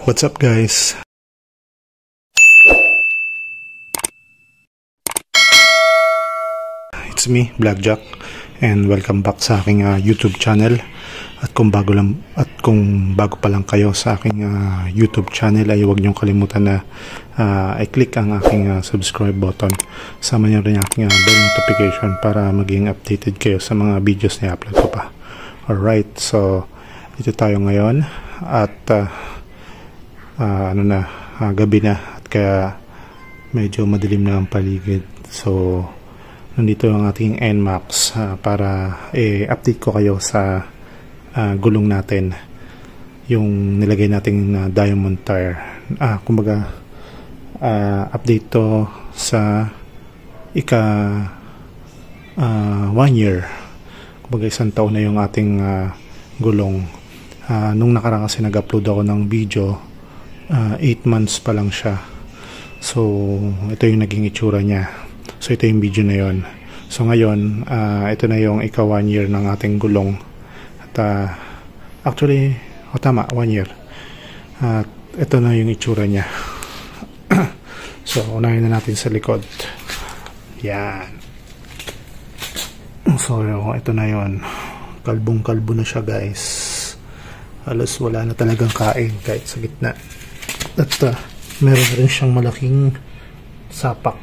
What's up guys? It's me, Blackjack, and welcome back sa aking YouTube channel. At kung bago pa lang kayo sa aking YouTube channel ay huwag niyong kalimutan na i-click ang aking subscribe button. Sama niyo rin ang aking bell notification para maging updated kayo sa mga videos na i-upload ko pa. Alright, so ito tayo ngayon at gabi na at kaya medyo madilim na ang paligid. So nandito ang ating NMAX para update ko kayo sa gulong natin, yung nilagay nating diamond tire. Kumbaga update to sa ika 1 year. Kumbaga 1 taon na yung ating gulong. Nung nakaraan kasi nag-upload ako ng video, 8 months pa lang siya. So ito yung naging itsura niya. So ito yung video na yon. So ngayon ito na yung ika 1 year ng ating gulong. At actually tama, 1 year. At ito na yung itsura niya. So unahin na natin sa likod. Yan. So ito na yon. Kalbong kalbo na siya guys. Halos wala na talagang kain kahit sa gitna. At meron rin siyang malaking sapak.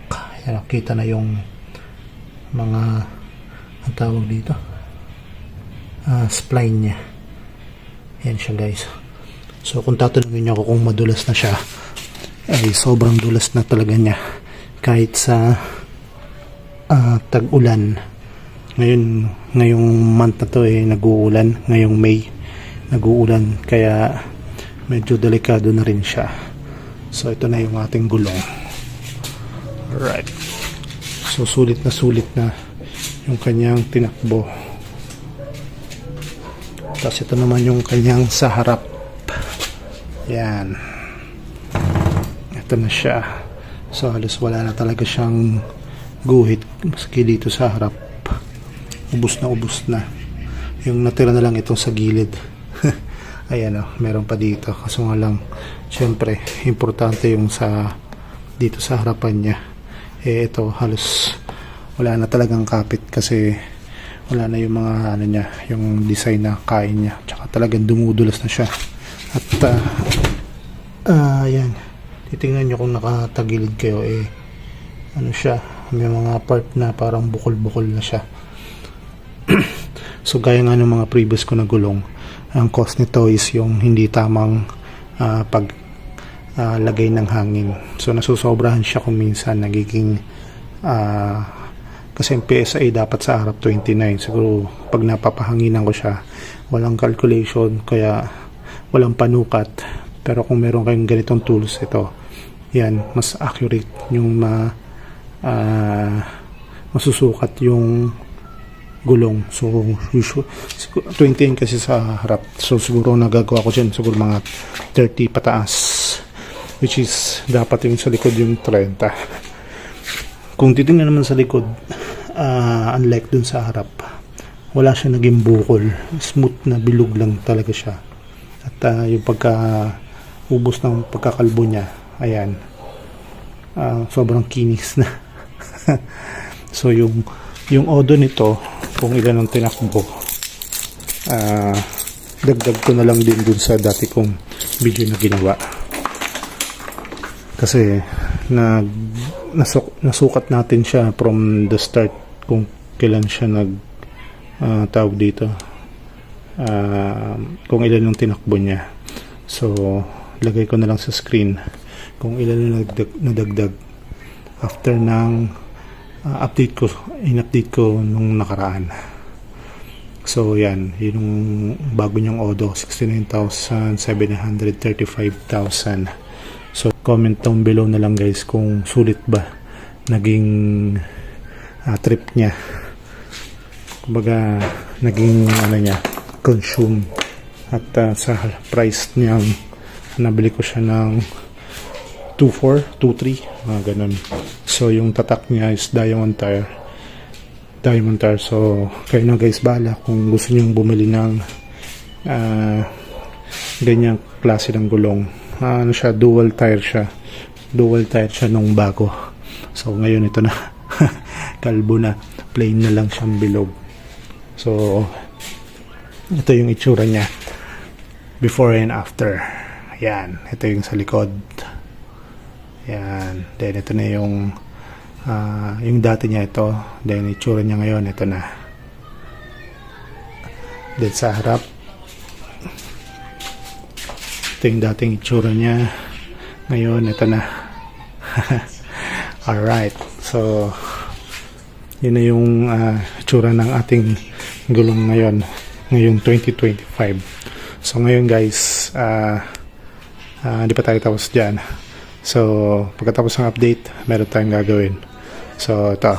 Yan, kita na yung mga ang tawag dito, spline niya. Yan siya guys. So kung tatanungin niyo ako kung madulas na siya, ay sobrang dulas na talaga niya kahit sa tag-ulan. Ngayong month na to nag-uulan. Ngayong May nag-uulan, kaya medyo delikado na rin siya. So ito na yung ating gulong. Alright, so sulit na yung kanyang tinakbo. Tapos ito naman yung kanyang sa harap. Yan, ito na siya. So halos wala na talaga siyang guhit maski dito sa harap. Ubus na. Yung natira na lang itong sa gilid. Ayan meron pa dito. Kaso nga lang, syempre importante yung sa dito sa harapan niya. Ito halos wala na talagang kapit kasi wala na yung mga niya, yung design na kain niya. Tsaka talagang dumudulas na siya. At ayan, titingnan nyo kung nakatagilid kayo, siya, may mga part na parang bukol-bukol na siya. So gaya nga ng mga previous ko na gulong, ang cause nito is yung hindi tamang lagay ng hangin. So nasusobrahan siya kung minsan, nagiging kasi ang PSI dapat sa harap 29. Siguro pag napapahanginan ko siya, walang calculation, kaya walang panukat. Pero kung meron kayong ganitong tools, ito yan, mas accurate yung masusukat yung gulong. So usually 20 kasi sa harap, so siguro nagagawa ko dyan siguro mga 30 pataas, which is dapat yung sa likod yung 30. Kung titingnan naman sa likod, unlike dun sa harap, wala siya naging bukol, smooth na bilog lang talaga siya. At yung ubos ng pagkakalbo niya, ayan, sobrang kinis na. So yung odo nito, kung ilan ang tinakbo, dagdag ko na lang din dun sa dati kong video na ginawa. Kasi nasukat natin siya from the start kung kailan siya tawag dito, kung ilan yung tinakbo niya. So lagay ko na lang sa screen kung ilan yung nadagdag after ng in-update ko nung nakaraan. So yan, yung bago niyang odo, 69,000, 735,000. So comment down below na lang guys kung sulit ba naging trip niya. Kumbaga naging niya, consume. At sa price niya, nabili ko siya ng 2.4, 2.3, mga ganun. So yung tatak niya is diamond tire. So kayo na guys, bahala kung gusto nyo bumili ng ganyang klase ng gulong. ano siya, dual tire siya nung bago. So ngayon ito na kalbo na, plain na lang siyang bilog. So ito yung itsura niya before and after. Ayan, ito yung sa likod. Ayan, then ito na yung dati niya ito, then itsura niya ngayon ito na. Then sa harap, ito yung dating itsura niya ngayon ito na. Alright, so yun na yung itsura ng ating gulong ngayong 2025. So ngayon guys, hindi pa tayo tapos dyan. So pagkatapos ng update, meron tayong gagawin. So ito,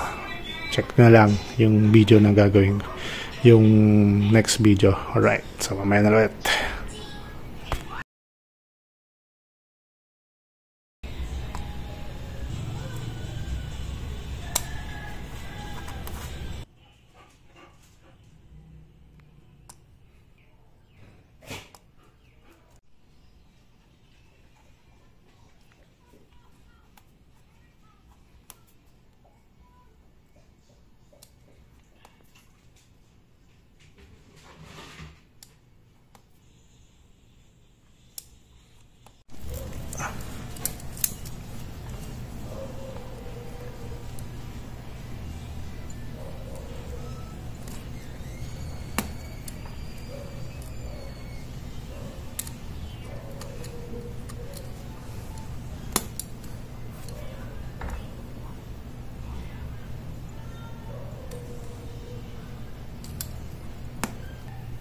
check na lang yung video na gagawin, yung next video. Alright, so mamaya na ulit.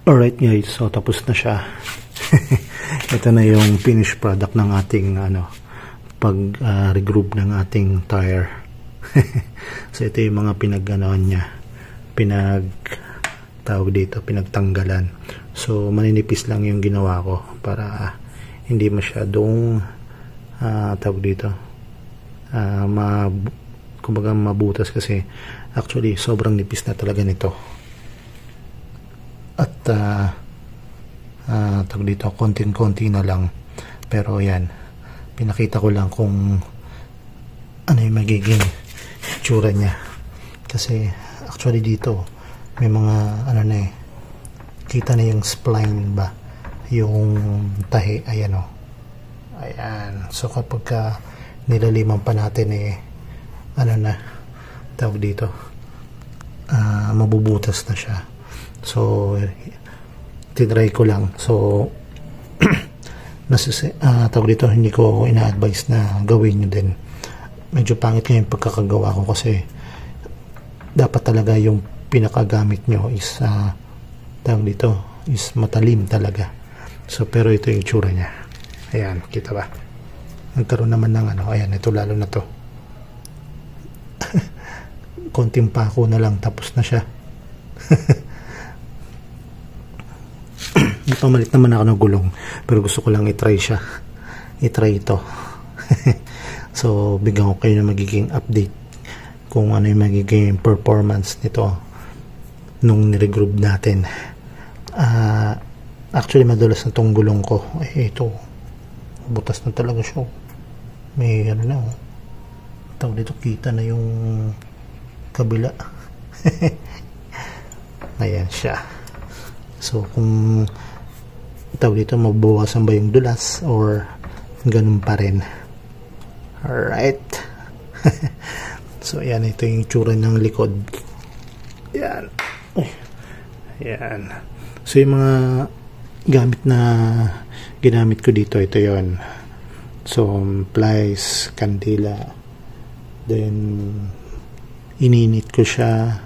Alright guys, so tapos na siya. Ito na yung finished product ng ating regroup ng ating tire. So ito yung mga pinag-anoan niya, pinagtanggalan. So maninipis lang yung ginawa ko para hindi masyadong kumbaga mabutas, kasi actually sobrang nipis na talaga nito. At konting-konti na lang, pero yan, pinakita ko lang kung ano yung magiging itsura niya, kasi actually dito may mga kita na yung spline ba, yung tahi, ayan o, ayan. So kapag nilaliman pa natin mabubutas na siya. So tinry ko lang. So hindi ko ina-advise na gawin nyo din. Medyo pangit nga yung pagkakagawa ko, kasi dapat talaga yung pinakagamit nyo is is matalim talaga. So pero ito yung itsura niya. Ayan, kita ba? Nagkaroon naman ng ayan, ito lalo na to. Konting pako na lang, tapos na siya. Pamalit naman ako ng gulong, pero gusto ko lang i-try ito. So bigyan ko kayo ng magiging update kung ano yung magiging performance nito nung niregroup natin. Actually madulas na tong gulong ko. Ito, butas na talaga siya. May dito, kita na yung kabila. Ayan siya. So kung dito mabawasan ba yung dulas or ganun pa rin. Alright. So ayan, ito yung itsura ng likod. Ayan. Ayan. So yung mga gamit na ginamit ko dito, ito yon. So plies, kandila, then ininit ko siya,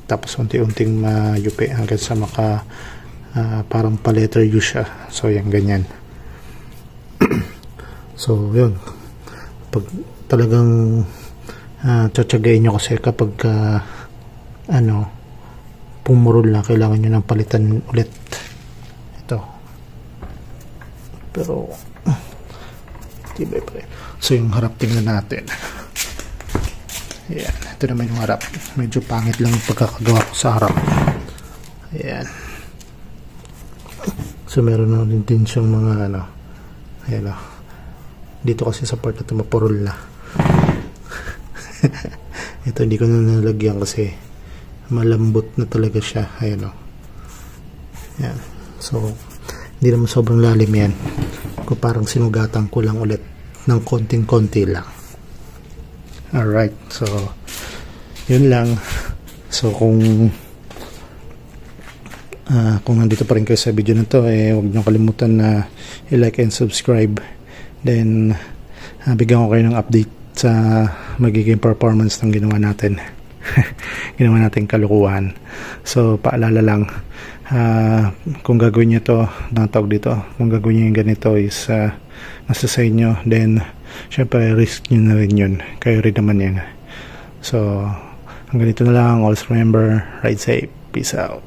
tapos unti-unting mayupi hanggang sa parang pa-letter U siya. So yan, ganyan. So yun, pag talagang tsatsagayin nyo, kasi kapag pumurol na, kailangan nyo ng palitan ulit ito. Pero tibay pa rin. So yung harap, tingnan natin. Ayan, ito naman yung harap. Medyo pangit lang yung pagkakagawa ko sa harap. Ayan. So meron na din siyang mga Ayan o. Dito kasi sa part na ito mapurol na. Ito hindi ko na nalagyan kasi malambot na talaga siya. Ayan o. Ayan. So, hindi naman sobrang lalim yan. Kung parang sinugatan ko lang ulit ng konting-konti lang. Alright. So, yun lang. So, kung nandito pa rin kayo sa video na to, huwag niyo kalimutan na i-like and subscribe. Then, bigyan ko kayo ng update sa magiging performance ng ginawa natin. Ginawa natin kalukuhan. So, paalala lang, kung gagawin nyo to, tawag dito, kung gagawin nyo yung ganito is nasa sa inyo, then syempre risk nyo na rin yun, kayo rin naman yan. So hanggang dito na lang. Always remember, ride safe, peace out.